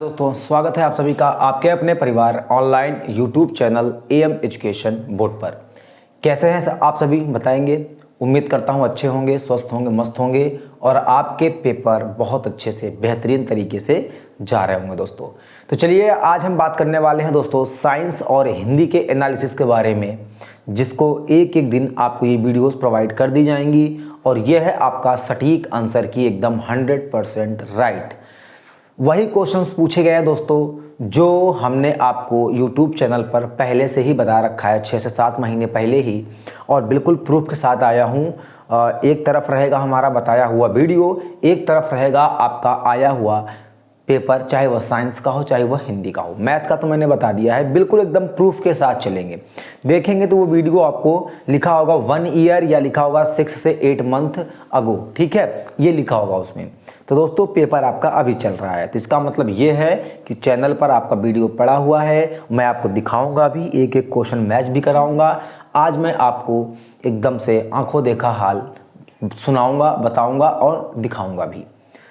दोस्तों स्वागत है आप सभी का आपके अपने परिवार online YouTube channel am education board पर। कैसे हैं आप सभी बताएंगे। उम्मीद करता हूं अच्छे होंगे, स्वस्थ होंगे, मस्त होंगे और आपके पेपर बहुत अच्छे से बेहतरीन तरीके से जा रहे होंगे दोस्तों। तो चलिए आज हम बात करने वाले हैं दोस्तों साइंस और हिंदी के एनालिसिस के बारे में, जिसको एक एक दिन आपको ये वीडियोस प्रोवाइड कर दी जाएंगी और यह है आपका सटीक आंसर की एकदम 100% राइट वही क्वेश्चंस पूछे गए हैं दोस्तों जो हमने आपको YouTube चैनल पर पहले से ही बता रखा है 6 से 7 महीने पहले ही, और बिल्कुल प्रूफ के साथ आया हूँ। एक तरफ रहेगा हमारा बताया हुआ वीडियो, एक तरफ रहेगा आपका आया हुआ पेपर, चाहे वह साइंस का हो चाहे वह हिंदी का हो। मैथ का तो मैंने बता दिया है, बिल्कुल एकदम प्रूफ के साथ चलेंगे। देखेंगे तो वो वीडियो आपको लिखा होगा 1 ईयर या लिखा होगा 6 से 8 मंथ अगो, ठीक है, ये लिखा होगा उसमें। तो दोस्तों पेपर आपका अभी चल रहा है, तो इसका मतलब ये है कि चैनल पर आपका वीडियो पड़ा हुआ है। मैं आपको दिखाऊंगा भी, एक एक क्वेश्चन मैच भी कराऊंगा। आज मैं आपको एकदम से आंखों देखा हाल सुनाऊंगा, बताऊंगा और दिखाऊंगा भी।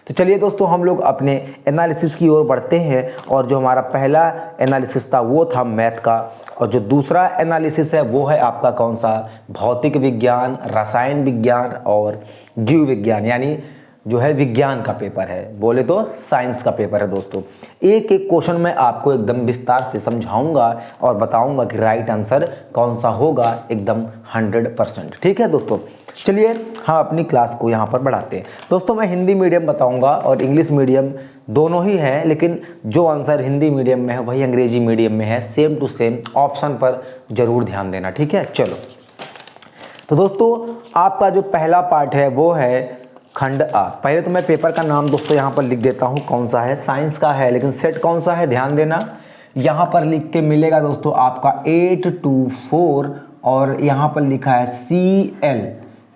तो चलिए दोस्तों हम लोग अपने एनालिसिस की ओर बढ़ते हैं, और जो हमारा पहला एनालिसिस था वो था मैथ का, और जो दूसरा एनालिसिस है वो है आपका कौन सा, भौतिक विज्ञान, रसायन विज्ञान और जीव विज्ञान, यानी जो है विज्ञान का पेपर है, बोले तो साइंस का पेपर है दोस्तों। एक एक क्वेश्चन मैं आपको एकदम विस्तार से समझाऊंगा और बताऊंगा कि राइट आंसर कौन सा होगा एकदम 100%, ठीक है दोस्तों। चलिए हाँ अपनी क्लास को यहाँ पर बढ़ाते हैं दोस्तों। मैं हिंदी मीडियम बताऊंगा और इंग्लिश मीडियम दोनों ही है, लेकिन जो आंसर हिंदी मीडियम में है वही अंग्रेजी मीडियम में है। सेम टू सेम ऑप्शन पर जरूर ध्यान देना, ठीक है। चलो तो दोस्तों आपका जो पहला पार्ट है वो है खंड आ। पहले तो मैं पेपर का नाम दोस्तों यहाँ पर लिख देता हूँ कौन सा है, साइंस का है, लेकिन सेट कौन सा है ध्यान देना। यहाँ पर लिख के मिलेगा दोस्तों आपका 824 और यहाँ पर लिखा है CL,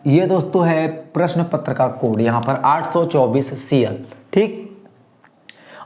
ये दोस्तों है प्रश्न पत्र का कोड, यहाँ पर 824 CL, ठीक।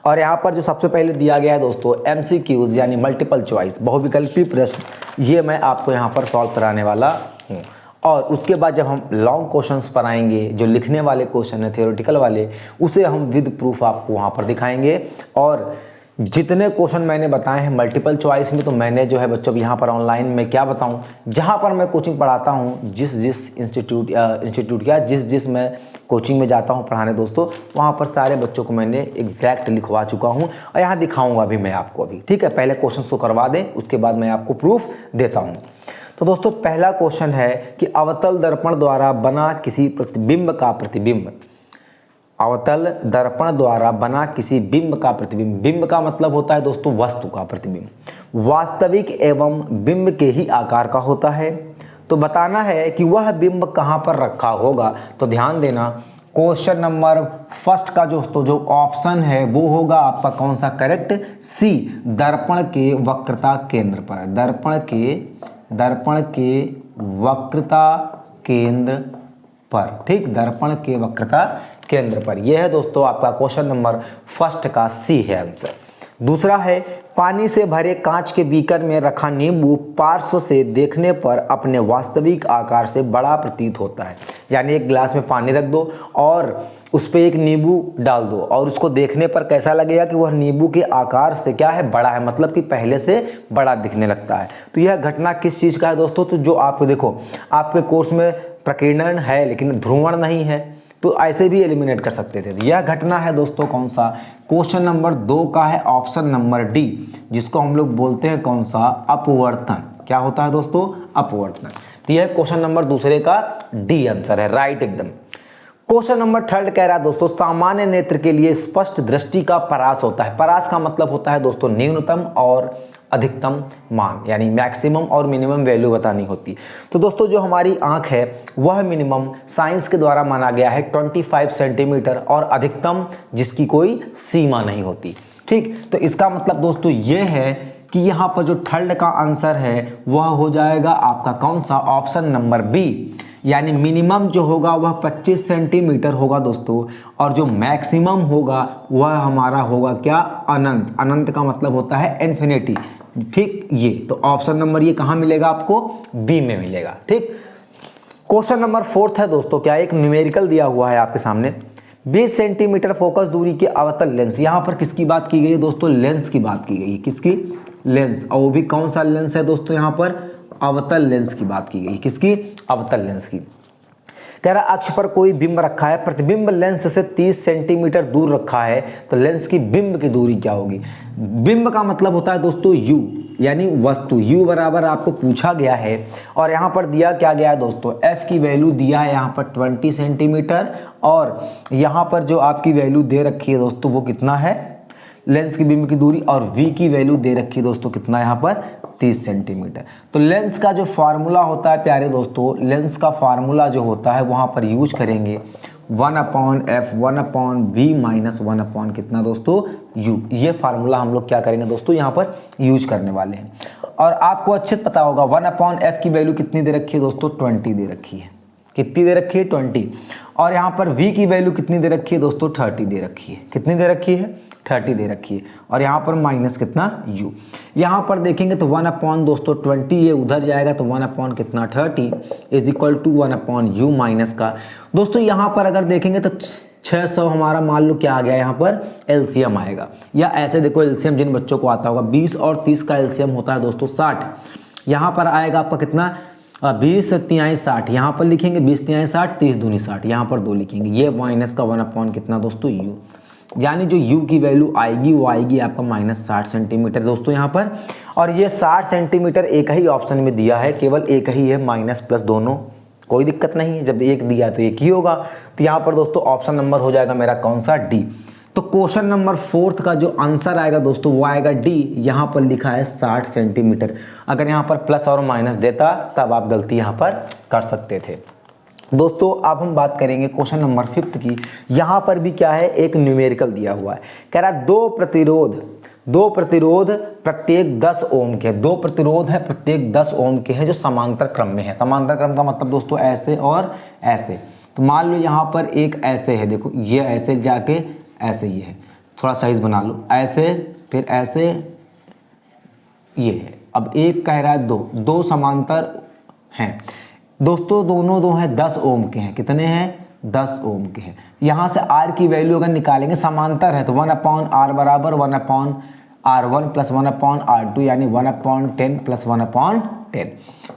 और यहाँ पर जो सबसे पहले दिया गया है दोस्तों MCQs यानी मल्टीपल चॉइस, बहुविकल्पी प्रश्न, ये मैं आपको यहाँ पर सॉल्व कराने वाला हूँ। और उसके बाद जब हम लॉन्ग क्वेश्चंस पर आएंगे, जो लिखने वाले क्वेश्चन है थ्योरेटिकल वाले, उसे हम विद प्रूफ आपको वहाँ पर दिखाएंगे। और जितने क्वेश्चन मैंने बताए हैं मल्टीपल चॉइस में, तो मैंने जो है बच्चों यहाँ पर ऑनलाइन में क्या बताऊँ, जहाँ पर मैं कोचिंग पढ़ाता हूँ, जिस इंस्टीट्यूट या जिस मैं कोचिंग में जाता हूँ पढ़ाने दोस्तों, वहाँ पर सारे बच्चों को मैंने एग्जैक्ट लिखवा चुका हूँ और यहाँ दिखाऊँगा भी मैं आपको अभी, ठीक है। पहले क्वेश्चन को करवा दें, उसके बाद मैं आपको प्रूफ देता हूँ। तो दोस्तों पहला क्वेश्चन है कि अवतल दर्पण द्वारा बना किसी प्रतिबिंब का प्रतिबिंब, अवतल दर्पण द्वारा बना किसी बिंब का प्रतिबिंब, बिंब का मतलब होता है दोस्तों वस्तु का प्रतिबिंब, वास्तविक एवं बिंब के ही आकार का होता है। तो बताना है कि वह बिंब कहाँ पर रखा होगा। तो ध्यान देना क्वेश्चन नंबर फर्स्ट का जो ऑप्शन है वो होगा आपका कौन सा करेक्ट, C, दर्पण के वक्रता केंद्र पर, दर्पण के वक्रता केंद्र पर, ठीक, दर्पण के वक्रता केंद्र पर। यह है दोस्तों आपका क्वेश्चन नंबर फर्स्ट का C है आंसर। दूसरा है पानी से भरे कांच के बीकर में रखा नींबू पार्श्व से देखने पर अपने वास्तविक आकार से बड़ा प्रतीत होता है। यानी एक गिलास में पानी रख दो और उस पर एक नींबू डाल दो और उसको देखने पर कैसा लगेगा कि वह नींबू के आकार से क्या है, बड़ा है, मतलब कि पहले से बड़ा दिखने लगता है। तो यह घटना किस चीज़ का है दोस्तों, तो जो आप देखो आपके कोर्स में प्रकीर्णन है लेकिन ध्रुवण नहीं है, तो ऐसे भी एलिमिनेट कर सकते थे। यह घटना है दोस्तों कौन सा, क्वेश्चन नंबर 2 का है ऑप्शन नंबर डी, जिसको हम लोग बोलते हैं कौन सा, अपवर्तन। क्या होता है दोस्तों, अपवर्तन। तो यह क्वेश्चन नंबर दूसरे का डी आंसर है, राइट एकदम। क्वेश्चन नंबर 3 कह रहा है दोस्तों सामान्य नेत्र के लिए स्पष्ट दृष्टि का परास होता है। परास का मतलब होता है दोस्तों न्यूनतम और अधिकतम मान, यानी मैक्सिमम और मिनिमम वैल्यू बतानी होती। तो दोस्तों जो हमारी आंख है वह मिनिमम साइंस के द्वारा माना गया है 25 सेंटीमीटर और अधिकतम जिसकी कोई सीमा नहीं होती, ठीक। तो इसका मतलब दोस्तों ये है कि यहाँ पर जो थर्ड का आंसर है वह हो जाएगा आपका कौन सा, ऑप्शन नंबर बी, यानी मिनिमम जो होगा वह 25 सेंटीमीटर होगा दोस्तों, और जो मैक्सिमम होगा वह हमारा होगा क्या, अनंत। अनंत का मतलब होता है इन्फिनिटी, ठीक। ये तो ऑप्शन नंबर ये कहाँ मिलेगा आपको, बी में मिलेगा, ठीक। क्वेश्चन नंबर 4 है दोस्तों, क्या एक न्यूमेरिकल दिया हुआ है आपके सामने, 20 सेंटीमीटर फोकस दूरी के अवतल लेंस, यहाँ पर किसकी बात की गई है दोस्तों, लेंस की बात की गई है, किसकी, लेंस, और वो भी कौन सा लेंस है दोस्तों, यहाँ पर अवतल लेंस की बात की गई, किसकी, अवतल लेंस की। कह रहा अक्ष पर कोई बिंब रखा है, प्रतिबिंब लेंस से 30 सेंटीमीटर दूर रखा है, तो लेंस की बिंब की दूरी क्या होगी। बिंब का मतलब होता है दोस्तों u, यानी वस्तु, u बराबर आपको पूछा गया है और यहाँ पर दिया क्या गया है दोस्तों, f की वैल्यू दिया है यहाँ पर 20 सेंटीमीटर और यहाँ पर जो आपकी वैल्यू दे रखी है दोस्तों वो कितना है, लेंस की बिंब की दूरी, और v की वैल्यू दे रखी है दोस्तों कितना यहाँ पर 30 सेंटीमीटर। तो लेंस का जो फार्मूला होता है प्यारे दोस्तों, लेंस का फार्मूला जो होता है वहाँ पर यूज करेंगे 1/f 1/v माइनस 1/ कितना दोस्तों u। ये फार्मूला हम लोग क्या करेंगे दोस्तों यहाँ पर यूज करने वाले हैं। और आपको अच्छे से पता होगा 1/f की वैल्यू कितनी दे रखी है दोस्तों, 20 दे रखी है, कितनी दे रखी है 20, और यहाँ पर v की वैल्यू कितनी दे रखी है दोस्तों 30 दे रखी है, कितनी दे रखी है 30 दे रखी है, और यहाँ पर माइनस कितना u। यहाँ पर देखेंगे तो 1/ दोस्तों 20 ये उधर जाएगा तो 1/ कितना 30 is equal to 1/u minus का। दोस्तों यहाँ पर अगर देखेंगे तो 600 हमारा मान लो क्या आ गया, यहाँ पर एलसीएम आएगा, या ऐसे देखो एलसीएम जिन बच्चों को आता होगा 20 और 30 का एलसीएम होता है दोस्तों 60, यहाँ पर आएगा आपका कितना 20 तिहाई 60, यहाँ पर लिखेंगे 20 तिहाई 60, 30 दूनी 60, यहाँ पर 2 लिखेंगे, ये माइनस का 1/ कितना दोस्तों u, यानी जो u की वैल्यू आएगी वो आएगी आपका -60 सेंटीमीटर दोस्तों यहाँ पर। और ये 60 सेंटीमीटर एक ही ऑप्शन में दिया है, केवल एक ही है, माइनस प्लस दोनों, कोई दिक्कत नहीं है, जब एक दिया तो एक ही होगा। तो यहाँ पर दोस्तों ऑप्शन नंबर हो जाएगा मेरा कौन सा, डी। तो क्वेश्चन नंबर 4 का जो आंसर आएगा दोस्तों वो आएगा डी। यहाँ पर लिखा है 60 सेंटीमीटर, अगर यहाँ पर प्लस और माइनस देता तब आप गलती यहाँ पर कर सकते थे। दोस्तों अब हम बात करेंगे क्वेश्चन नंबर 5 की। यहाँ पर भी क्या है, एक न्यूमेरिकल दिया हुआ है, कह रहा है दो प्रतिरोध प्रत्येक 10 ओम के, 2 प्रतिरोध है प्रत्येक 10 ओम के हैं जो समांतर क्रम में है। समांतर क्रम का मतलब दोस्तों ऐसे और ऐसे। तो मान लो यहाँ पर एक ऐसे है, देखो ये ऐसे जाके ऐसे ये है, थोड़ा साइज बना लो, ऐसे फिर ऐसे ये है। अब एक कह रहा है दो समांतर हैं दोस्तों, दोनों दो हैं 10 ओम के हैं, कितने हैं 10 ओम के हैं। यहाँ से R की वैल्यू अगर निकालेंगे, समांतर है तो 1/r बराबर 1/r1 प्लस 1/r2 यानी 1/10 प्लस 1/10।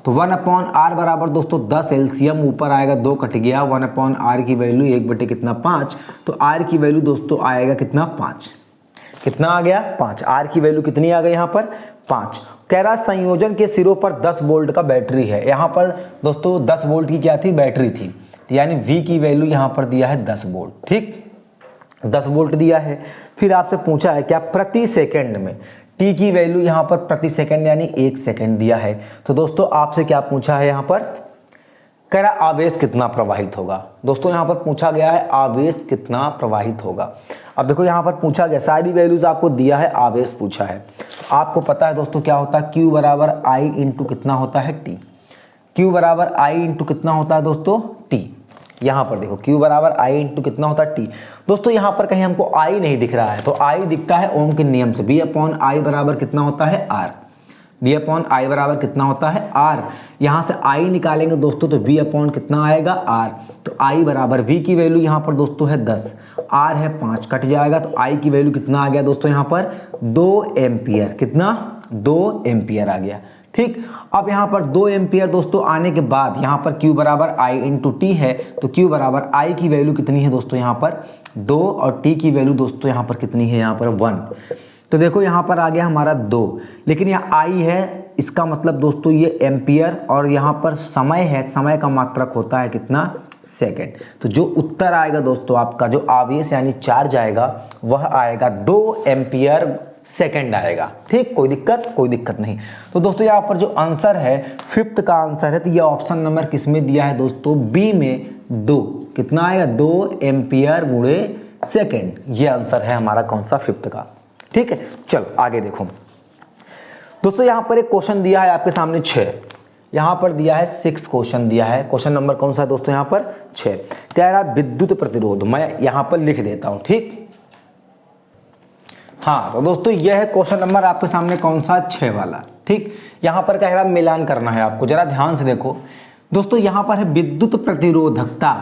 तो 1/r बराबर दोस्तों 10 एलसीएम ऊपर आएगा, 2 कट गया, 1/r की वैल्यू 1/5 कितना 5, तो R की वैल्यू दोस्तों आएगा कितना 5, कितना आ गया 5, R की वैल्यू कितनी आ गई यहाँ पर 5। कह रहा संयोजन के सिरों पर 10 वोल्ट का बैटरी है। यहाँ पर दोस्तों 10 वोल्ट की क्या थी, बैटरी थी, तो यानी V की वैल्यू यहाँ पर दिया है 10 वोल्ट, ठीक 10 वोल्ट दिया है। फिर आपसे पूछा है क्या प्रति सेकंड में, T की वैल्यू यहाँ पर प्रति सेकंड यानी 1 सेकंड दिया है। तो दोस्तों आपसे क्या पूछा है यहाँ पर, कह रहा आवेश कितना प्रवाहित होगा। दोस्तों यहाँ पर पूछा गया है आवेश कितना प्रवाहित होगा। अब देखो यहाँ पर पूछा गया, सारी वैल्यूज आपको दिया है, आवेश पूछा है। आपको पता है दोस्तों क्या होता है, Q बराबर I इंटू कितना होता है T, Q बराबर I इंटू कितना होता है दोस्तों T। यहाँ पर देखो Q बराबर I इंटू कितना होता है T। दोस्तों यहाँ पर कहीं हमको I नहीं दिख रहा है, तो I दिखता है ओम के नियम से, V/I बराबर कितना होता है R, V/I बराबर कितना होता है R। यहाँ से I निकालेंगे दोस्तों तो V/ कितना आएगा R, तो I बराबर V की वैल्यू यहाँ पर दोस्तों है 10, R है 5, कट जाएगा, तो I की वैल्यू कितना आ गया दोस्तों यहाँ पर 2 एम्पियर, कितना 2 एम्पियर आ गया, ठीक। अब यहाँ पर 2 एम्पियर दोस्तों आने के बाद यहाँ पर Q बराबर I इंटू T है, तो Q बराबर I की वैल्यू कितनी है दोस्तों यहाँ पर 2 और T की वैल्यू दोस्तों यहाँ पर कितनी है यहाँ पर 1। तो देखो यहाँ पर आ गया हमारा 2, लेकिन यहाँ I है, इसका मतलब दोस्तों ये एम्पियर, और यहाँ पर समय है, समय का मात्रक होता है कितना सेकंड। तो जो उत्तर आएगा दोस्तों आपका, जो आवेश यानी चार्ज आएगा वह आएगा 2 एम्पियर सेकंड आएगा, ठीक। कोई दिक्कत नहीं। तो दोस्तों यहाँ पर जो आंसर है 5th का आंसर है, तो ये ऑप्शन नंबर किस में दिया है दोस्तों, बी में 2, कितना आएगा 2 एम्पियर गुणे सेकंड, ये आंसर है हमारा कौन सा 5th का, ठीक है। चलो आगे देखो दोस्तों, यहाँ पर एक क्वेश्चन दिया है आपके सामने 6, यहाँ पर दिया है 6 क्वेश्चन दिया है। क्वेश्चन नंबर कौन सा है दोस्तों यहाँ पर 6, कह रहा विद्युत प्रतिरोध, मैं यहाँ पर लिख देता हूँ, ठीक। हाँ तो दोस्तों यह है क्वेश्चन नंबर आपके सामने कौन सा 6 वाला, ठीक। यहाँ पर कह रहा मिलान करना है आपको, जरा ध्यान से देखो दोस्तों, यहाँ पर है विद्युत प्रतिरोधकता,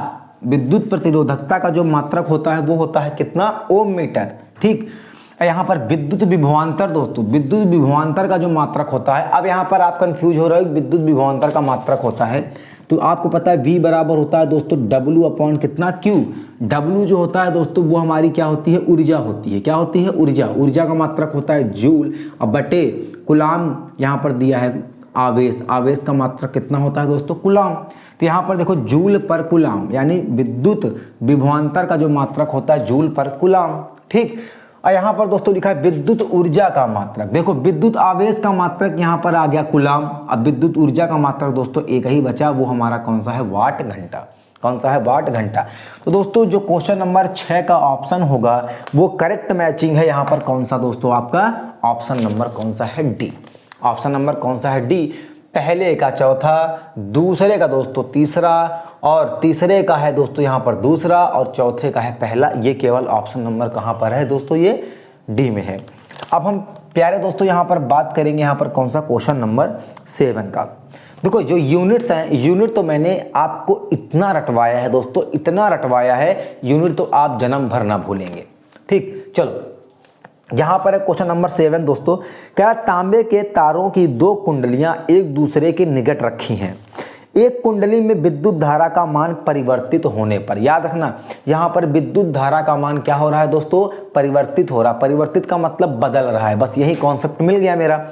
विद्युत प्रतिरोधकता का जो मात्रक होता है वो होता है कितना, ओम मीटर। ठीक, यहाँ पर विद्युत विभवांतर दोस्तों, विद्युत विभवांतर का जो मात्रक होता है, अब यहाँ पर आप कंफ्यूज हो रहे हो विद्युत विभवांतर का मात्रक होता है, तो आपको पता है V बराबर होता है दोस्तों W अपॉन कितना Q। W जो होता है दोस्तों वो हमारी क्या होती है, ऊर्जा होती है। क्या होती है, ऊर्जा। ऊर्जा का मात्रक होता है जूल, अब बटे कुलाम यहाँ पर दिया है आवेश। आवेश का मात्रक कितना होता है दोस्तों, कुलाम। तो यहाँ पर देखो जूल पर कुलाम, यानी विद्युत विभवांतर का जो मात्रक होता है जूल पर कुलाम। ठीक, और यहाँ पर दोस्तों लिखा है विद्युत ऊर्जा का मात्रक। देखो विद्युत आवेश का मात्रक यहाँ पर आ गया कुलाम, अब विद्युत ऊर्जा का मात्रक दोस्तों एक ही बचा, वो हमारा कौन सा है, वाट घंटा। कौन सा है, वाट घंटा। तो दोस्तों जो क्वेश्चन नंबर 6 का ऑप्शन होगा वो करेक्ट मैचिंग है यहाँ पर कौन सा दोस्तों, आपका ऑप्शन नंबर कौन सा है, डी। ऑप्शन नंबर कौन सा है, डी। पहले का चौथा, दूसरे का दोस्तों तीसरा, और तीसरे का है दोस्तों यहाँ पर दूसरा, और चौथे का है पहला। ये केवल ऑप्शन नंबर कहाँ पर है दोस्तों, ये डी में है। अब हम प्यारे दोस्तों यहाँ पर बात करेंगे यहाँ पर कौन सा, क्वेश्चन नंबर 7 का। देखो जो यूनिट्स हैं, यूनिट तो मैंने आपको इतना रटवाया है दोस्तों, इतना रटवाया है, यूनिट तो आप जन्म भर ना भूलेंगे। ठीक, चलो यहाँ पर है क्वेश्चन नंबर 7 दोस्तों। क्या तांबे के तारों की 2 कुंडलियां एक दूसरे के निकट रखी हैं। एक कुंडली में विद्युत धारा का मान परिवर्तित होने पर, याद रखना यहाँ पर विद्युत धारा का मान क्या हो रहा है दोस्तों, परिवर्तित हो रहा। परिवर्तित का मतलब बदल रहा है, बस यही कॉन्सेप्ट मिल गया मेरा।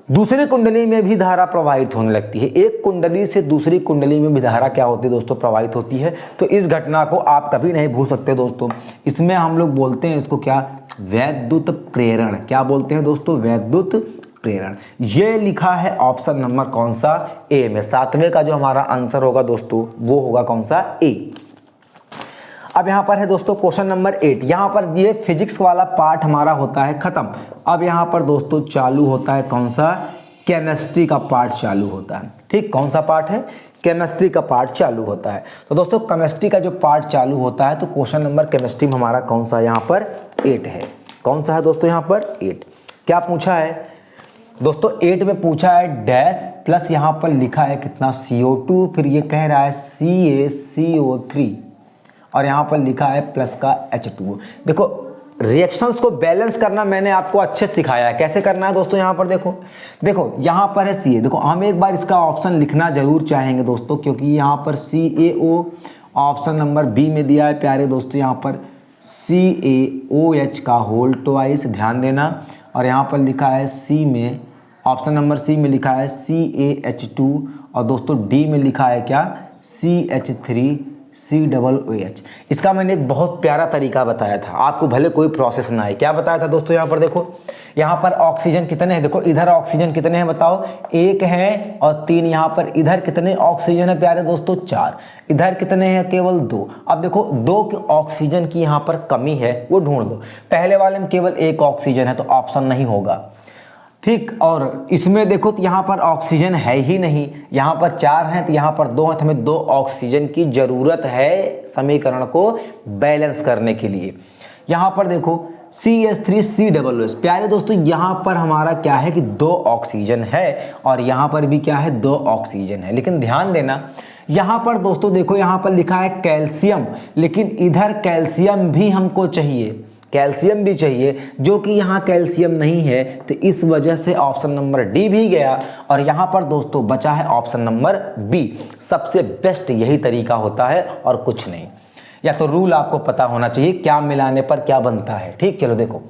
दूसरी कुंडली में भी धारा प्रवाहित होने लगती है। एक कुंडली से दूसरी कुंडली में भी धारा क्या होती है दोस्तों, प्रवाहित होती है। तो इस घटना को आप कभी नहीं भूल सकते दोस्तों। इसमें हम लोग बोलते हैं इसको क्या, वैद्युत प्रेरण। क्या बोलते हैं दोस्तों, वैद्युत प्रेरण। ये लिखा है ऑप्शन नंबर कौन सा, ए में। 7वें का जो हमारा आंसर होगा दोस्तों वो होगा कौन सा, ए। अब यहाँ पर है दोस्तों क्वेश्चन नंबर 8। यहाँ पर ये फिजिक्स वाला पार्ट हमारा होता है खत्म। अब यहाँ पर दोस्तों चालू होता है कौन सा, केमिस्ट्री का पार्ट चालू होता है। ठीक, कौन सा पार्ट है, केमिस्ट्री का पार्ट चालू होता है। तो दोस्तों केमिस्ट्री का जो पार्ट चालू होता है, तो क्वेश्चन नंबर केमिस्ट्री में हमारा कौन सा यहाँ पर 8 है। कौन सा है दोस्तों यहाँ पर 8। क्या पूछा है दोस्तों, 8 में पूछा है डैश प्लस यहाँ पर लिखा है कितना, CO2, फिर ये कह रहा है CaCO3, और यहाँ पर लिखा है प्लस का H2O। देखो रिएक्शंस को बैलेंस करना मैंने आपको अच्छे से सिखाया है, कैसे करना है दोस्तों। यहाँ पर देखो यहाँ पर है Ca। देखो हम एक बार इसका ऑप्शन लिखना जरूर चाहेंगे दोस्तों, क्योंकि यहाँ पर CaO ऑप्शन नंबर बी में दिया है प्यारे दोस्तों, यहाँ पर CaOH का होल ट्वाइस, ध्यान देना। और यहाँ पर लिखा है सी में, ऑप्शन नंबर सी में लिखा है CaH2, और दोस्तों डी में लिखा है क्या, CH3COOH। इसका मैंने एक बहुत प्यारा तरीका बताया था, आपको भले कोई प्रोसेस ना आए। क्या बताया था दोस्तों, यहाँ पर देखो, यहाँ पर ऑक्सीजन कितने हैं, देखो इधर ऑक्सीजन कितने हैं बताओ, 1 है और 3। यहाँ पर इधर कितने ऑक्सीजन है प्यारे दोस्तों, 4। इधर कितने हैं, केवल 2। अब देखो 2 ऑक्सीजन की यहाँ पर कमी है, वो ढूंढ लो। पहले वाले में केवल 1 ऑक्सीजन है, तो ऑप्शन नहीं होगा। ठीक, और इसमें देखो तो यहाँ पर ऑक्सीजन है ही नहीं, यहाँ पर 4 हैं तो यहाँ पर 2 हैं, तो हमें 2 ऑक्सीजन की ज़रूरत है समीकरण को बैलेंस करने के लिए। यहाँ पर देखो CH3COOH, प्यारे दोस्तों यहाँ पर हमारा क्या है कि 2 ऑक्सीजन है, और यहाँ पर भी क्या है, 2 ऑक्सीजन है। लेकिन ध्यान देना यहाँ पर दोस्तों, देखो यहाँ पर लिखा है कैल्शियम, लेकिन इधर कैल्शियम भी हमको चाहिए, कैल्शियम भी चाहिए, जो कि यहाँ कैल्शियम नहीं है। तो इस वजह से ऑप्शन नंबर डी भी गया, और यहाँ पर दोस्तों बचा है ऑप्शन नंबर बी। सबसे बेस्ट यही तरीका होता है और कुछ नहीं। या तो रूल आपको पता होना चाहिए, क्या मिलाने पर क्या बनता है। ठीक, चलो देखो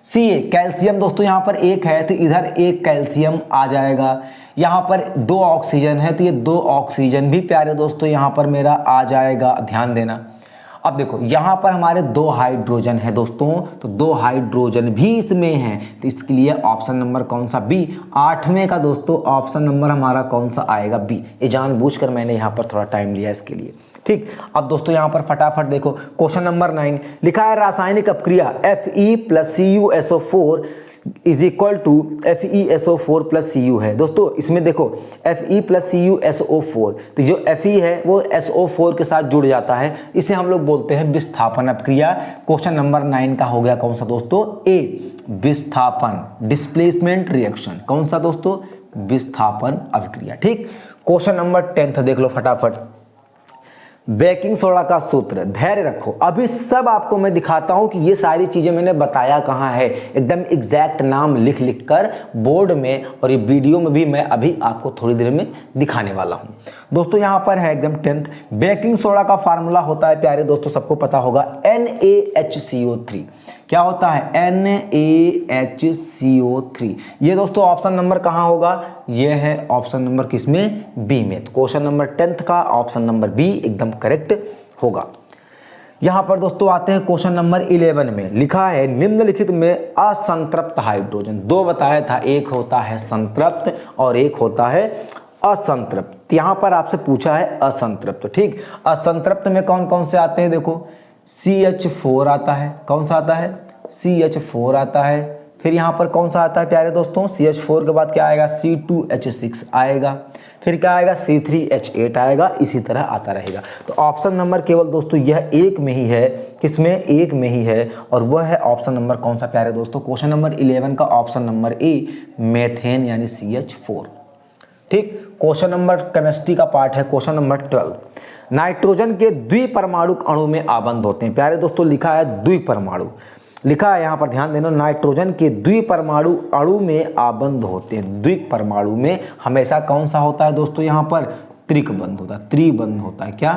Ca कैल्शियम दोस्तों यहाँ पर 1 है, तो इधर 1 कैल्शियम आ जाएगा। यहाँ पर 2 ऑक्सीजन है, तो ये 2 ऑक्सीजन भी प्यारे दोस्तों यहाँ पर मेरा आ जाएगा, ध्यान देना। अब देखो यहाँ पर हमारे 2 हाइड्रोजन है दोस्तों, तो 2 हाइड्रोजन भी इसमें हैं, तो इसके लिए ऑप्शन नंबर कौन सा, बी। 8वें का दोस्तों ऑप्शन नंबर हमारा कौन सा आएगा, बी। ये जानबूझकर मैंने यहाँ पर थोड़ा टाइम लिया इसके लिए। ठीक, अब दोस्तों यहाँ पर फटाफट देखो क्वेश्चन नंबर 9 लिखा है, रासायनिक अपक्रिया Fe + CuSO4 is equal to FeSO4 + Cu है। दोस्तों इसमें देखो Fe + CuSO4, तो जो Fe है वो SO4 के साथ जुड़ जाता है, इसे हम लोग बोलते हैं विस्थापन अपक्रिया। क्वेश्चन नंबर 9 का हो गया कौन सा दोस्तों, ए, विस्थापन, डिस्प्लेसमेंट रिएक्शन। कौन सा दोस्तों, विस्थापन अपक्रिया। ठीक, क्वेश्चन नंबर 10 देख लो फटाफट। बेकिंग सोडा का सूत्र, धैर्य रखो, अभी सब आपको मैं दिखाता हूं कि ये सारी चीजें मैंने बताया कहाँ है, एकदम एग्जैक्ट नाम लिख लिख कर बोर्ड में, और ये वीडियो में भी मैं अभी आपको थोड़ी देर में दिखाने वाला हूं। दोस्तों यहां पर है एकदम 10th, बेकिंग सोडा का फार्मूला होता है प्यारे दोस्तों, सबको पता होगा, NaHCO3। क्या होता है? NaHCO3। ये दोस्तों ऑप्शन नंबर कहाँ होगा? ये है ऑप्शन नंबर किसमें? बी में। तो क्वेश्चन नंबर 10th का ऑप्शन नंबर बी एकदम करेक्ट होगा। यहां पर दोस्तों आते हैं क्वेश्चन नंबर 11 में, लिखा है निम्नलिखित में असंतृप्त हाइड्रोजन, दो बताया था, एक होता है संतृप्त और एक होता है असंतृप्त। यहां पर आपसे पूछा है असंतृप्त, ठीक। असंतृप्त में कौन कौन से आते हैं? देखो CH4 आता है, कौन सा आता है? CH4 आता है। फिर यहाँ पर कौन सा आता है प्यारे दोस्तों? CH4 के बाद क्या आएगा? C2H6 आएगा। फिर क्या आएगा? C3H8 आएगा। इसी तरह आता रहेगा। तो ऑप्शन नंबर केवल दोस्तों यह एक में ही है, किसमें? एक में ही है, और वह है ऑप्शन नंबर कौन सा प्यारे दोस्तों? क्वेश्चन नंबर 11 का ऑप्शन नंबर ए, मेथेन यानी CH4, ठीक। क्वेश्चन नंबर केमिस्ट्री का पार्ट है, क्वेश्चन नंबर 12, नाइट्रोजन के द्विपरमाणु अणु में आबंध होते हैं। प्यारे दोस्तों लिखा है द्विपरमाणु, लिखा है यहाँ पर, ध्यान देना, नाइट्रोजन के द्विपरमाणु अणु में आबंध होते हैं। द्विपरमाणु में हमेशा कौन सा होता है दोस्तों? यहाँ पर त्रिकबंध होता है, त्रिबंध होता है। क्या?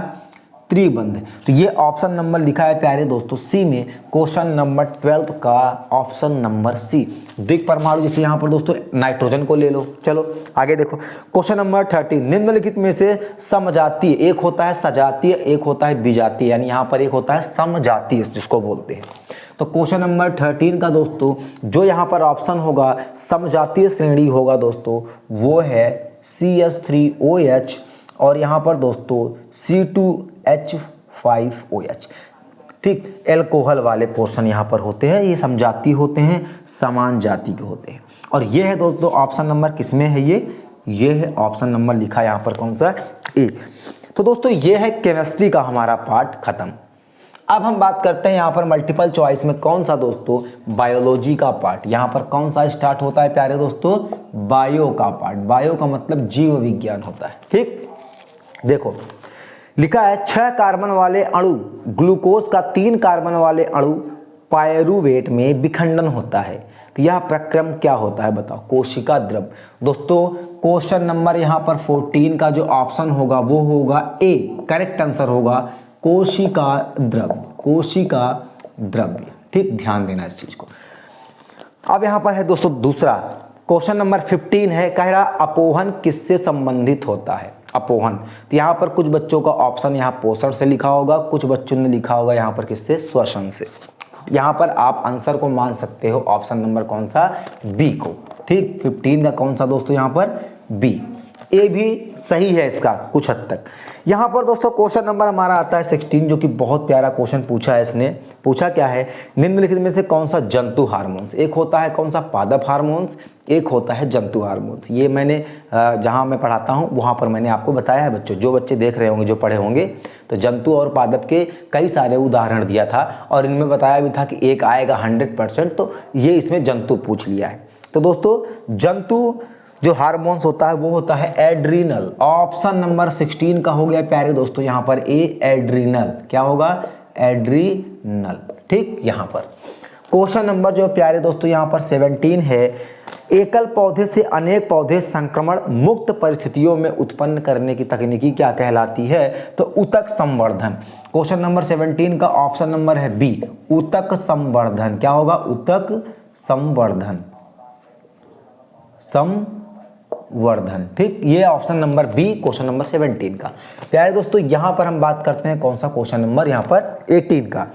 त्रिबंध। तो ये ऑप्शन नंबर लिखा है प्यारे दोस्तों सी में, क्वेश्चन नंबर 12 का ऑप्शन नंबर सी, द्विपरमाणु। जैसे यहाँ पर दोस्तों नाइट्रोजन को ले लो। चलो आगे देखो, क्वेश्चन नंबर 13, निम्नलिखित में से समजातीय, एक होता है सजातीय, एक होता है विजातीय, यानी यहाँ पर एक होता है समजातीय जिसको बोलते हैं। तो क्वेश्चन नंबर 13 का दोस्तों जो यहाँ पर ऑप्शन होगा समजातीय श्रेणी होगा दोस्तों, वो है CH3OH और यहाँ पर दोस्तों C2H5OH, ठीक। एल्कोहल वाले पोर्शन यहाँ पर होते हैं, ये समजातीय होते हैं, समान जाति के होते हैं। और ये है दोस्तों ऑप्शन नंबर किसमें है? ये है ऑप्शन नंबर लिखा है यहाँ पर कौन सा? ए। तो दोस्तों ये है केमिस्ट्री का हमारा पार्ट खत्म। अब हम बात करते हैं यहाँ पर मल्टीपल चॉइस में कौन सा दोस्तों? बायोलॉजी का पार्ट। यहाँ पर कौन सा स्टार्ट होता है प्यारे दोस्तों? बायो का पार्ट। बायो का मतलब जीव विज्ञान होता है, ठीक। देखो लिखा है 6 कार्बन वाले अणु ग्लूकोज का 3 कार्बन वाले अणु पायरुवेट में विखंडन होता है, तो यह प्रक्रम क्या होता है? बताओ। कोशिका द्रव। दोस्तों क्वेश्चन नंबर यहाँ पर 14 का जो ऑप्शन होगा वो होगा ए, करेक्ट आंसर होगा कोशिका द्रव, कोशिका द्रव्य, ठीक। ध्यान देना इस चीज को। अब यहाँ पर है दोस्तों दूसरा क्वेश्चन नंबर 15 है, कह रहा अपोहन किससे संबंधित होता है? अपोहन। तो यहाँ पर कुछ बच्चों का ऑप्शन यहाँ पोषण से लिखा होगा, कुछ बच्चों ने लिखा होगा यहाँ पर किससे? श्वसन से। यहाँ पर आप आंसर को मान सकते हो ऑप्शन नंबर कौन सा? बी को, ठीक। 15 का कौन सा दोस्तों? यहाँ पर बी। ए भी सही है इसका कुछ हद तक। यहाँ पर दोस्तों क्वेश्चन नंबर हमारा आता है 16, जो कि बहुत प्यारा क्वेश्चन पूछा है इसने। पूछा क्या है? निम्नलिखित में से कौन सा जंतु हार्मोन्स? एक होता है कौन सा? पादप हार्मोन्स, एक होता है जंतु हार्मोन्स। ये मैंने जहाँ मैं पढ़ाता हूँ वहाँ पर मैंने आपको बताया है बच्चों, जो बच्चे देख रहे होंगे, जो पढ़े होंगे, तो जंतु और पादप के कई सारे उदाहरण दिया था और इनमें बताया भी था कि एक आएगा 100%, तो ये इसमें जंतु पूछ लिया है। तो दोस्तों जंतु जो हार्मोन्स होता है वो होता है एड्रीनल। ऑप्शन नंबर 16 का हो गया प्यारे दोस्तों यहाँ पर ए, एड्रीनल। क्या होगा? एड्रीनल, ठीक। यहाँ पर क्वेश्चन नंबर जो प्यारे दोस्तों यहाँ पर 17 है, एकल पौधे से अनेक पौधे संक्रमण मुक्त परिस्थितियों में उत्पन्न करने की तकनीकी क्या कहलाती है? तो ऊतक संवर्धन। क्वेश्चन नंबर 17 का ऑप्शन नंबर है बी, ऊतक संवर्धन। क्या होगा? ऊतक संवर्धन, संवर्धन, ठीक। ये option number B question number 17 का। प्यारे दोस्तों यहां पर हम बात करते हैं कौन सा? क्वेश्चन नंबर यहां पर 18 का।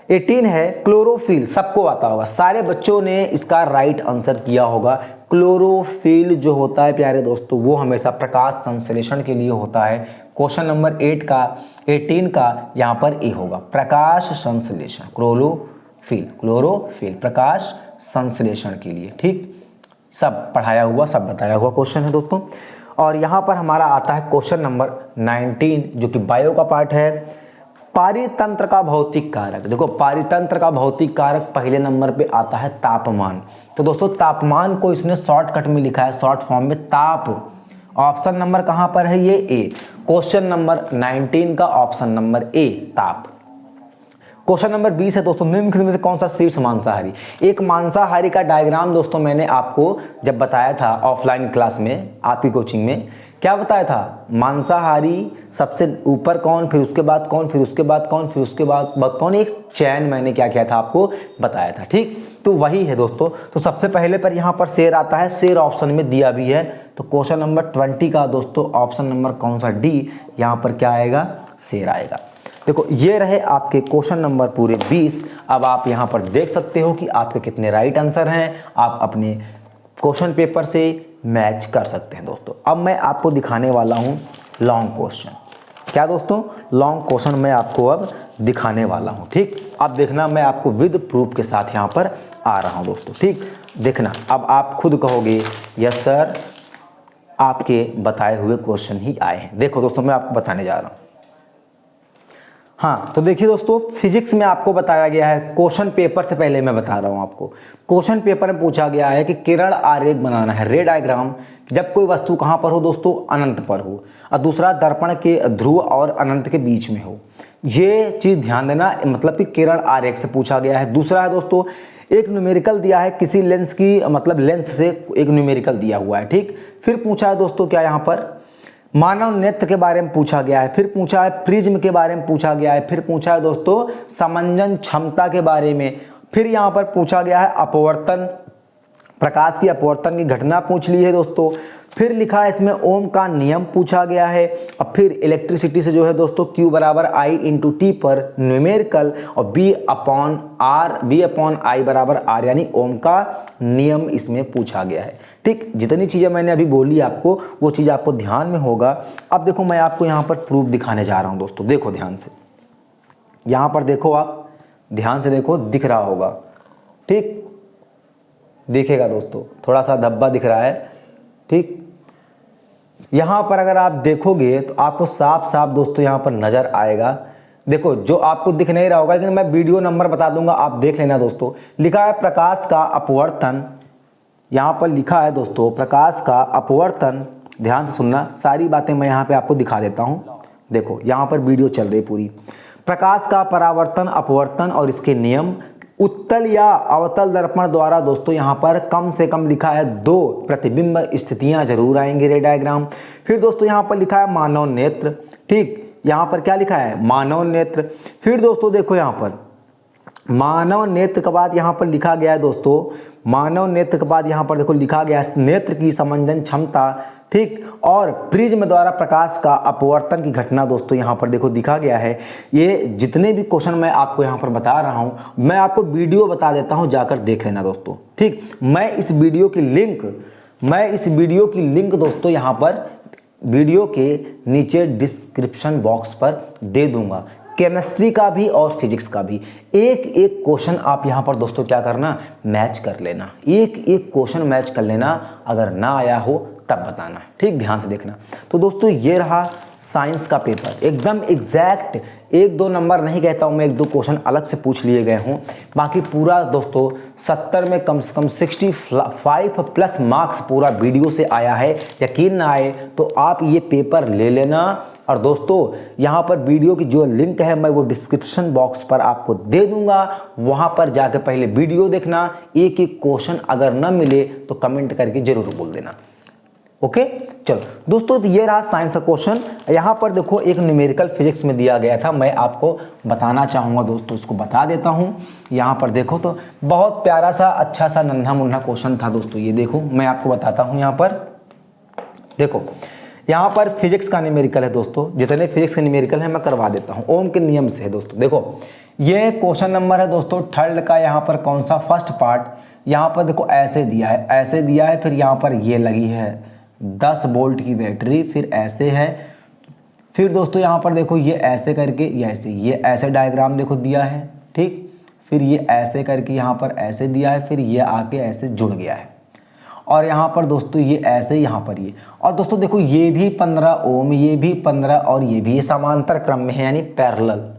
18 है क्लोरोफिल। सबको आता होगा, सारे बच्चों ने इसका राइट आंसर किया होगा। क्लोरोफिल जो होता है प्यारे दोस्तों वो हमेशा प्रकाश संश्लेषण के लिए होता है। क्वेश्चन नंबर 18 का यहाँ पर ए होगा, प्रकाश संश्लेषण। क्लोरोफिल प्रकाश संश्लेषण के लिए, ठीक। सब पढ़ाया हुआ, सब बताया हुआ क्वेश्चन है दोस्तों। और यहाँ पर हमारा आता है क्वेश्चन नंबर 19 जो कि बायो का पार्ट है। पारितंत्र का भौतिक कारक। देखो पारितंत्र का भौतिक कारक पहले नंबर पे आता है तापमान। तो दोस्तों तापमान को इसने शॉर्टकट में लिखा है, शॉर्ट फॉर्म में ताप, ऑप्शन नंबर कहां पर है? ये ए। क्वेश्चन नंबर 19 का ऑप्शन नंबर ए ताप। क्वेश्चन नंबर 20 है दोस्तों, निम्नलिखित में से कौन सा शीर्ष मांसाहारी? एक मांसाहारी का डायग्राम दोस्तों मैंने आपको जब बताया था ऑफलाइन क्लास में, आपकी कोचिंग में, क्या बताया था? मांसाहारी सबसे ऊपर कौन, फिर उसके बाद कौन, फिर उसके बाद कौन, फिर उसके बाद कौन, एक चैन मैंने क्या किया था आपको बताया था। ठीक, तो वही है दोस्तों। तो सबसे पहले पर यहाँ पर शेर आता है, शेर ऑप्शन में दिया भी है। तो क्वेश्चन नंबर 20 का दोस्तों ऑप्शन नंबर कौन सा? डी। यहाँ पर क्या आएगा? शेर आएगा। देखो ये रहे आपके क्वेश्चन नंबर पूरे 20। अब आप यहाँ पर देख सकते हो कि आपके कितने राइट आंसर हैं। आप अपने क्वेश्चन पेपर से मैच कर सकते हैं दोस्तों। अब मैं आपको दिखाने वाला हूँ लॉन्ग क्वेश्चन। क्या दोस्तों? लॉन्ग क्वेश्चन मैं आपको अब दिखाने वाला हूँ। ठीक, अब देखना मैं आपको विद प्रूफ के साथ यहाँ पर आ रहा हूँ दोस्तों। ठीक, देखना अब आप खुद कहोगे यस सर आपके बताए हुए क्वेश्चन ही आए हैं। देखो दोस्तों मैं आपको बताने जा रहा हूँ। हाँ, तो देखिए दोस्तों, फिजिक्स में आपको बताया गया है, क्वेश्चन पेपर से पहले मैं बता रहा हूँ आपको, क्वेश्चन पेपर में पूछा गया है कि किरण आरेख बनाना है, रे डायग्राम, जब कोई वस्तु कहाँ पर हो दोस्तों? अनंत पर हो, और दूसरा दर्पण के ध्रुव और अनंत के बीच में हो। ये चीज़ ध्यान देना, मतलब कि किरण आरेख से पूछा गया है। दूसरा है दोस्तों, एक न्यूमेरिकल दिया है किसी लेंस की, मतलब लेंस से एक न्यूमेरिकल दिया हुआ है। ठीक, फिर पूछा है दोस्तों क्या यहाँ पर? मानव नेत्र के बारे में पूछा गया है, फिर पूछा है प्रिज्म के बारे में पूछा गया है, फिर पूछा है दोस्तों समंजन क्षमता के बारे में, फिर यहाँ पर पूछा गया है अपवर्तन, प्रकाश की अपवर्तन की घटना पूछ ली है दोस्तों, फिर लिखा है इसमें ओम का नियम पूछा गया है, और फिर इलेक्ट्रिसिटी से जो है दोस्तों Q बराबर I इंटू टी पर न्यूमेरिकल, और B अपॉन I बराबर R यानी ओम का नियम इसमें पूछा गया है। ठीक, जितनी चीज़ें मैंने अभी बोली आपको वो चीज़ आपको ध्यान में होगा। अब देखो मैं आपको यहाँ पर प्रूफ दिखाने जा रहा हूँ दोस्तों। देखो ध्यान से, यहाँ पर देखो, आप ध्यान से देखो, दिख रहा होगा। ठीक, दिखेगा दोस्तों, थोड़ा सा धब्बा दिख रहा है। ठीक, यहाँ पर अगर आप देखोगे तो आपको साफ साफ दोस्तों यहाँ पर नज़र आएगा। देखो जो आपको दिख नहीं रहा होगा, लेकिन मैं वीडियो नंबर बता दूंगा, आप देख लेना दोस्तों। लिखा है प्रकाश का अपवर्तन, यहाँ पर लिखा है दोस्तों प्रकाश का अपवर्तन। ध्यान से सुनना, सारी बातें मैं यहाँ पे आपको दिखा देता हूँ। देखो यहाँ पर वीडियो चल रही पूरी। प्रकाश का परावर्तन, अपवर्तन और इसके नियम, उत्तल या अवतल दर्पण द्वारा दोस्तों यहाँ पर कम से कम लिखा है 2 प्रतिबिंब स्थितियाँ जरूर आएंगे, रे डायग्राम। फिर दोस्तों यहाँ पर लिखा है मानव नेत्र। ठीक, यहाँ पर क्या लिखा है? मानव नेत्र। फिर दोस्तों देखो यहाँ पर मानव नेत्र के बाद यहाँ पर लिखा गया है दोस्तों, मानव नेत्र के बाद यहाँ पर देखो लिखा गया है नेत्र की समंजन क्षमता। ठीक, और प्रिज्म द्वारा प्रकाश का अपवर्तन की घटना दोस्तों यहाँ पर देखो दिखा गया है। ये जितने भी क्वेश्चन मैं आपको यहाँ पर बता रहा हूँ, मैं आपको वीडियो बता देता हूँ, जाकर देख लेना दोस्तों। ठीक, मैं इस वीडियो की लिंक दोस्तों यहाँ पर वीडियो के नीचे डिस्क्रिप्शन बॉक्स पर दे दूंगा। केमिस्ट्री का भी और फिजिक्स का भी एक एक क्वेश्चन आप यहाँ पर दोस्तों क्या करना? मैच कर लेना, एक एक क्वेश्चन मैच कर लेना। अगर ना आया हो तब बताना। ठीक, ध्यान से देखना। तो दोस्तों ये रहा साइंस का पेपर, एकदम एग्जैक्ट 1-2 नंबर नहीं कहता हूँ मैं, 1-2 क्वेश्चन अलग से पूछ लिए गए हों। बाकी पूरा दोस्तों 70 में कम से कम 65 प्लस मार्क्स पूरा वीडियो से आया है। यकीन ना आए तो आप ये पेपर ले लेना। और दोस्तों यहाँ पर वीडियो की जो लिंक है मैं वो डिस्क्रिप्शन बॉक्स पर आपको दे दूंगा, वहाँ पर जाकर पहले वीडियो देखना। एक एक क्वेश्चन अगर ना मिले तो कमेंट करके जरूर बोल देना। ओके, चलो दोस्तों, तो ये रहा साइंस का क्वेश्चन। यहाँ पर देखो एक न्यूमेरिकल फिजिक्स में दिया गया था, मैं आपको बताना चाहूँगा दोस्तों, इसको बता देता हूँ। यहाँ पर देखो तो बहुत प्यारा सा अच्छा सा नन्हा मुन्ना क्वेश्चन था दोस्तों। ये देखो मैं आपको बताता हूँ। यहाँ पर देखो, यहाँ पर फिजिक्स का न्यूमेरिकल है दोस्तों, जितने फिजिक्स के न्यूमेरिकल है मैं करवा देता हूँ। ओम के नियम से है दोस्तों। देखो ये क्वेश्चन नंबर है दोस्तों 3rd का। यहाँ पर कौन सा? First part. यहाँ पर देखो ऐसे दिया है, ऐसे दिया है, फिर यहाँ पर ये लगी है 10 वोल्ट की बैटरी, फिर ऐसे है, फिर दोस्तों यहाँ पर देखो ये ऐसे करके ये ऐसे डायग्राम देखो दिया है। ठीक, फिर ये ऐसे करके यहाँ पर ऐसे दिया है, फिर ये आके ऐसे जुड़ गया है, और यहाँ पर दोस्तों ये ऐसे, यहाँ पर ये, और दोस्तों देखो ये भी 15 ओम, ये भी 15, और ये भी समांतर क्रम में है यानी पैरेलल।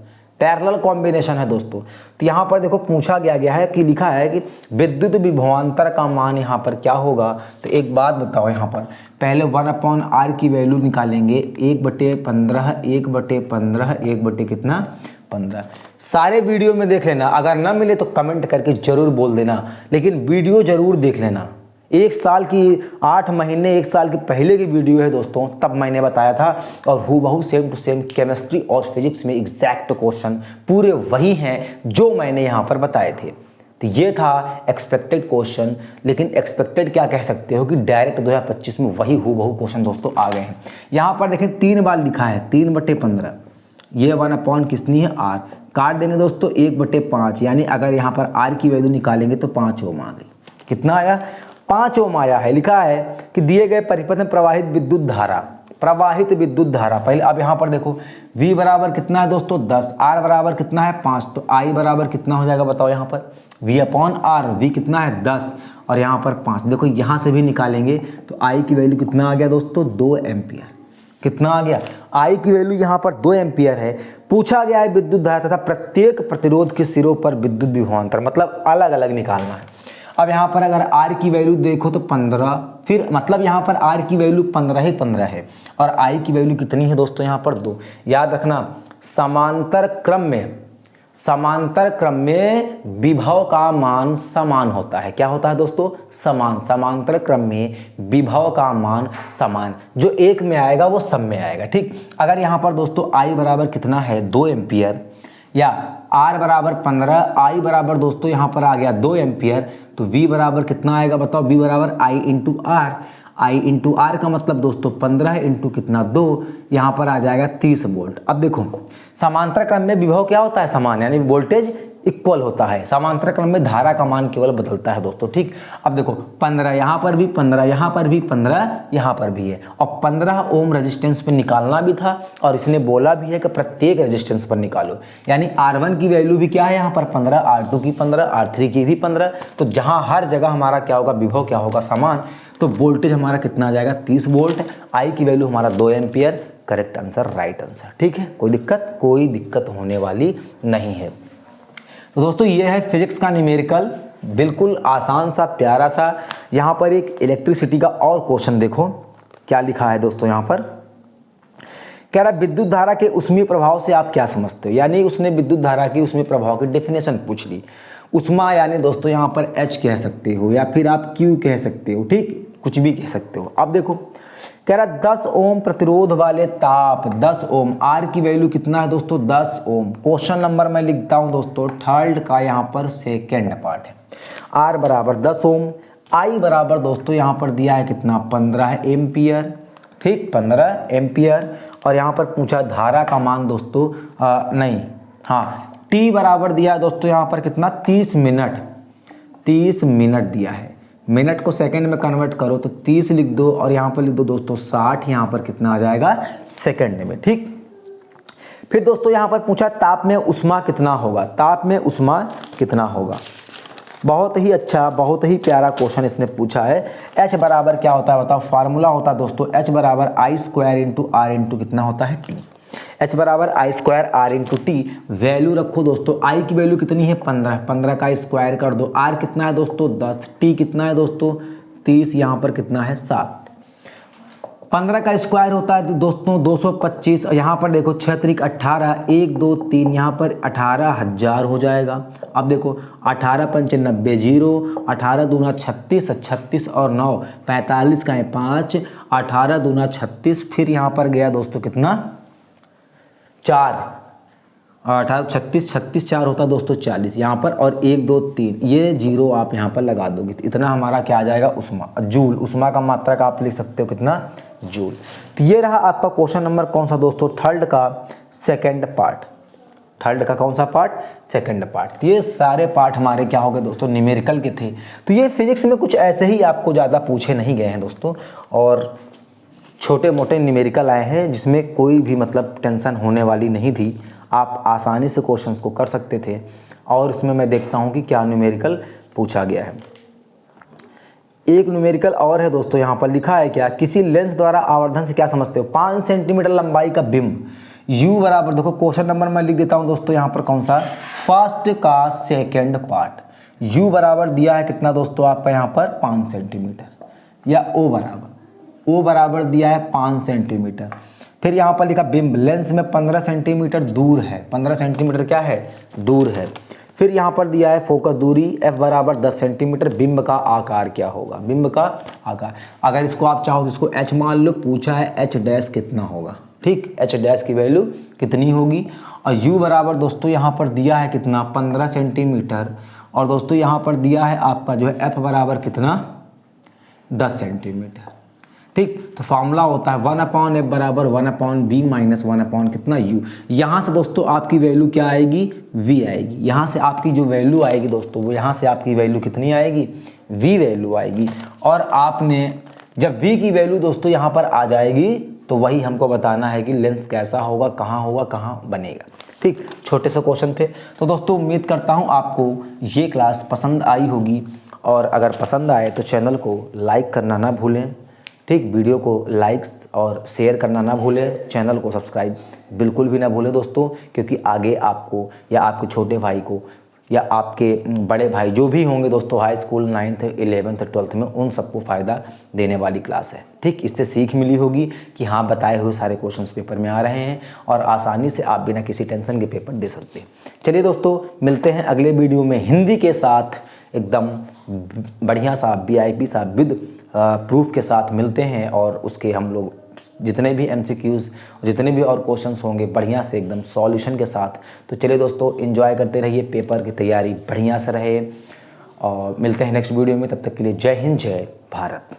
पैरेलल कॉम्बिनेशन है दोस्तों। तो यहाँ पर देखो पूछा गया है कि लिखा है कि विद्युत विभवांतर का मान यहाँ पर क्या होगा। तो एक बात बताओ, यहाँ पर पहले 1/r की वैल्यू निकालेंगे, 1/15, 1/15, 1 कितना 15। सारे वीडियो में देख लेना, अगर ना मिले तो कमेंट करके जरूर बोल देना, लेकिन वीडियो जरूर देख लेना। 1 साल की 8 महीने 1 साल के पहले की वीडियो है दोस्तों, तब मैंने बताया था, और हूबहू सेम टू सेम केमिस्ट्री और फिजिक्स में एग्जैक्ट क्वेश्चन पूरे वही हैं जो मैंने यहाँ पर बताए थे। तो ये था एक्सपेक्टेड क्वेश्चन, लेकिन एक्सपेक्टेड क्या कह सकते हो कि डायरेक्ट 2025 में वही हूबहू क्वेश्चन दोस्तों आ गए हैं। यहाँ पर देखें 3 बार लिखा है 3/15, ये 1/, कितनी है r, काट देंगे दोस्तों 1/5, यानी अगर यहाँ पर r की वैल्यू निकालेंगे तो 5 ओम आ गई। कितना आया? 5 ओम आया है। लिखा है कि दिए गए परिपथ में प्रवाहित विद्युत धारा, पहले अब यहाँ पर देखो v बराबर कितना है दोस्तों 10, r बराबर कितना है 5, तो i बराबर कितना हो जाएगा बताओ यहाँ पर v/r, v कितना है 10 और यहाँ पर 5। देखो यहाँ से भी निकालेंगे तो i की वैल्यू कितना आ गया दोस्तों 2 एम्पियर। कितना आ गया? I की वैल्यू यहाँ पर 2 एम्पियर है। पूछा गया है विद्युत धारा तथा प्रत्येक प्रतिरोध के सिरों पर विद्युत विभवांतर, मतलब अलग अलग निकालना है। अब यहाँ पर अगर R की वैल्यू देखो तो 15, फिर मतलब यहाँ पर R की वैल्यू 15 ही 15 है, और I की वैल्यू कितनी है दोस्तों यहाँ पर 2। याद रखना समांतर क्रम में विभव का मान समान होता है। क्या होता है दोस्तों? समान। समांतर क्रम में विभव का मान समान, जो एक में आएगा वो सब में आएगा। ठीक, अगर यहाँ पर दोस्तों I बराबर कितना है 2 एम्पियर या R बराबर 15, I बराबर दोस्तों यहाँ पर आ गया 2 एम्पियर, तो V बराबर कितना आएगा बताओ? V बराबर I इंटू R का मतलब दोस्तों 15 इंटू कितना 2, यहाँ पर आ जाएगा 30 वोल्ट। अब देखो समांतर क्रम में विभव क्या होता है? समान, यानी वोल्टेज इक्वल होता है। समांतर क्रम में धारा का मान केवल बदलता है दोस्तों। ठीक, अब देखो 15 यहाँ पर भी 15, यहाँ पर भी 15, यहाँ पर भी है, और 15 ओम रेजिस्टेंस पर निकालना भी था, और इसने बोला भी है कि प्रत्येक रेजिस्टेंस पर निकालो। यानी R1 की वैल्यू भी क्या है यहाँ पर 15, R2 की 15, R3 की भी 15। तो जहाँ हर जगह हमारा क्या होगा? विभव क्या होगा? समान। तो वोल्टेज हमारा कितना आ जाएगा? 30 वोल्ट। I की वैल्यू हमारा 2 ampere. Correct answer, right answer. ठीक है, कोई दिक्कत होने वाली नहीं है। तो दोस्तों ये है फिजिक्स का न्यूमेरिकल, बिल्कुल आसान सा प्यारा सा। यहाँ पर एक इलेक्ट्रिसिटी का और क्वेश्चन देखो क्या लिखा है दोस्तों। यहाँ पर कह रहा विद्युत धारा के ऊष्मीय प्रभाव से आप क्या समझते हो, यानी उसने विद्युत धारा की ऊष्मीय प्रभाव की डेफिनेशन पूछ ली। ऊष्मा यानी दोस्तों यहाँ पर H कह सकते हो या फिर आप Q कह सकते हो, ठीक, कुछ भी कह सकते हो। अब देखो कह रहा 10 ओम प्रतिरोध वाले ताप, 10 ओम, R की वैल्यू कितना है दोस्तों 10 ओम। क्वेश्चन नंबर मैं लिखता हूं दोस्तों थर्ड का, यहाँ पर सेकेंड पार्ट है। R बराबर 10 ओम, I बराबर दोस्तों यहाँ पर दिया है कितना 15 एम्पियर। ठीक, 15 एम्पियर। और यहाँ पर पूछा धारा का मान दोस्तों T बराबर दिया है दोस्तों यहाँ पर कितना 30 मिनट दिया है। मिनट को सेकंड में कन्वर्ट करो तो 30 लिख दो, और यहाँ पर लिख दो दोस्तों 60, यहाँ पर कितना आ जाएगा सेकंड में। ठीक, फिर दोस्तों यहाँ पर पूछा ताप में ऊष्मा कितना होगा। बहुत ही अच्छा, बहुत ही प्यारा क्वेश्चन इसने पूछा है। H बराबर क्या होता है बताओ? फार्मूला होता है दोस्तों H बराबर I² इंटू R इंटू कितना होता है T। H बराबर I² R into T। Value रखो दोस्तों, I की वैल्यू कितनी है 15, 15 का स्क्वायर कर दो। R कितना है दोस्तों 10, T कितना है दोस्तों 30, यहाँ पर कितना है 7। 15 का स्क्वायर होता है दोस्तों 225, और यहाँ पर देखो 6 त्रिक 18, 1 2 3, यहाँ पर 18,000 हो जाएगा। अब देखो 18 पंचे 90, 0, 18 दूना 36, 36 और 9 45 का है 5, 18 दूना 36, फिर यहाँ पर गया दोस्तों कितना 4, 18 36, 36 4 होता दोस्तों 40, यहाँ पर, और 1 2 3, ये 0 आप यहाँ पर लगा दोगे तो इतना हमारा क्या आ जाएगा ऊष्मा, जूल। ऊष्मा का मात्रा का आप लिख सकते हो कितना जूल। तो ये रहा आपका क्वेश्चन नंबर कौन सा दोस्तों थर्ड का सेकंड पार्ट। थर्ड का कौन सा पार्ट? Second part. ये सारे पार्ट हमारे क्या हो गए दोस्तों न्यूमेरिकल के थे। तो ये फिजिक्स में कुछ ऐसे ही आपको ज़्यादा पूछे नहीं गए हैं दोस्तों, और छोटे मोटे न्यूमेरिकल आए हैं जिसमें कोई भी मतलब टेंशन होने वाली नहीं थी। आप आसानी से क्वेश्चंस को कर सकते थे। और इसमें मैं देखता हूँ कि क्या न्यूमेरिकल पूछा गया है। एक न्यूमेरिकल और है दोस्तों, यहाँ पर लिखा है क्या, किसी लेंस द्वारा आवर्धन से क्या समझते हो? 5 सेंटीमीटर लंबाई का बिंब u बराबर, देखो क्वेश्चन नंबर मैं लिख देता हूँ दोस्तों यहाँ पर कौन सा, फर्स्ट का सेकंड पार्ट। u बराबर दिया है कितना दोस्तों आपका यहाँ पर 5 सेंटीमीटर, या o बराबर दिया है 5 सेंटीमीटर। फिर यहाँ पर लिखा बिंब लेंस में 15 सेंटीमीटर दूर है, 15 सेंटीमीटर क्या है, दूर है। फिर यहाँ पर दिया है फोकस दूरी f बराबर 10 सेंटीमीटर, बिंब का आकार क्या होगा, बिंब का आकार। अगर इसको आप चाहो तो इसको h मान लो, पूछा है h डैश कितना होगा, ठीक, h डैश की वैल्यू कितनी होगी। और u बराबर दोस्तों यहाँ पर दिया है कितना 15 सेंटीमीटर, और दोस्तों यहाँ पर दिया है आपका जो है f बराबर कितना 10 सेंटीमीटर, ठीक। तो फॉर्मूला होता है 1/f बराबर 1/b माइनस 1/ कितना u। यहाँ से दोस्तों आपकी वैल्यू क्या आएगी, v आएगी। यहाँ से आपकी जो वैल्यू आएगी दोस्तों, वो यहाँ से आपकी वैल्यू कितनी आएगी, v वैल्यू आएगी। और आपने जब v की वैल्यू दोस्तों यहाँ पर आ जाएगी तो वही हमको बताना है कि लेंस कैसा होगा, कहाँ बनेगा, ठीक। छोटे से क्वेश्चन थे। तो दोस्तों उम्मीद करता हूँ आपको ये क्लास पसंद आई होगी, और अगर पसंद आए तो चैनल को लाइक करना ना भूलें, ठीक। वीडियो को लाइक्स और शेयर करना ना भूलें, चैनल को सब्सक्राइब बिल्कुल भी ना भूलें दोस्तों, क्योंकि आगे आपको या आपके छोटे भाई को या आपके बड़े भाई जो भी होंगे दोस्तों high school 9th 11th 12th में, उन सबको फ़ायदा देने वाली क्लास है, ठीक। इससे सीख मिली होगी कि हाँ बताए हुए सारे क्वेश्चंस पेपर में आ रहे हैं और आसानी से आप बिना किसी टेंशन के पेपर दे सकते हैं। चलिए दोस्तों मिलते हैं अगले वीडियो में हिंदी के साथ, एकदम बढ़िया सा VIP सा विद प्रूफ के साथ मिलते हैं, और उसके हम लोग जितने भी MCQs जितने भी और क्वेश्चंस होंगे बढ़िया से एकदम सॉल्यूशन के साथ। तो चलिए दोस्तों एंजॉय करते रहिए, पेपर की तैयारी बढ़िया से रहे, और मिलते हैं नेक्स्ट वीडियो में। तब तक के लिए जय हिंद, जय भारत।